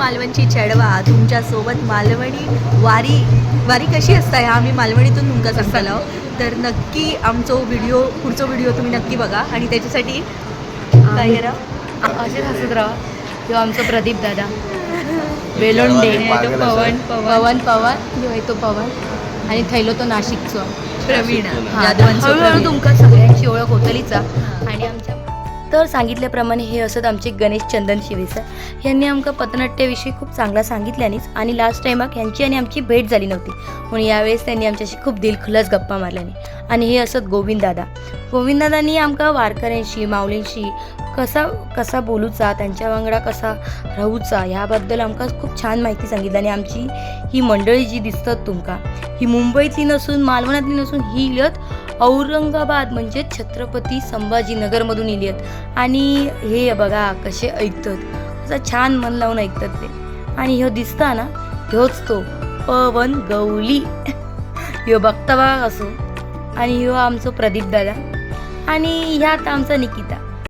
मालवणची चढवा तुमच्यासोबत मालवणी वारी कशी असता ह्या आम्ही मालवणीतून तुमका सांगतालो. तर नक्की आमचो पुढचो व्हिडिओ तुम्ही नक्की बघा आणि त्याच्यासाठी काय करा असेच हसत राहा. किंवा आमचं प्रदीप दादा वेलोंडे पवन तो पवन आणि थैलो तो नाशिकचो प्रवीण हळूहळू तुमका सगळ्यांची ओळख होतलीच. आणि आमच्या तर सांगितल्याप्रमाणे हे असत आमचे गणेश चंदन शिवेसर. यांनी आमका पथनाट्याविषयी खूप चांगला सांगितल्यानेच आणि लास्ट टायमाक यांची आणि आमची भेट झाली नव्हती म्हणून यावेळेस त्यांनी आमच्याशी खूप दिलखुलास गप्पा मारल्याने. आणि हे असत गोविंददादांनी आमका वारकऱ्यांशी माऊलींशी कसा बोलूचा त्यांच्या वांगडा कसा राहूचा ह्याबद्दल आमका खूप छान माहिती सांगितली. आणि आमची ही मंडळी जी दिसतात तुमका ही मुंबईतली नसून मालवणातली नसून ही इलियत औरंगाबाद म्हणजे छत्रपती संभाजीनगरमधून इलियत. आणि हे बघा कसे ऐकतात असं छान मन लावून ऐकतात ते. आणि ह्यो दिसता ना ह्योच तो पवन गवली ह्यो बघता बघा असो. आणि ह्यो आमचो प्रदीप दादा आणि ह्यात आमचा निकिता.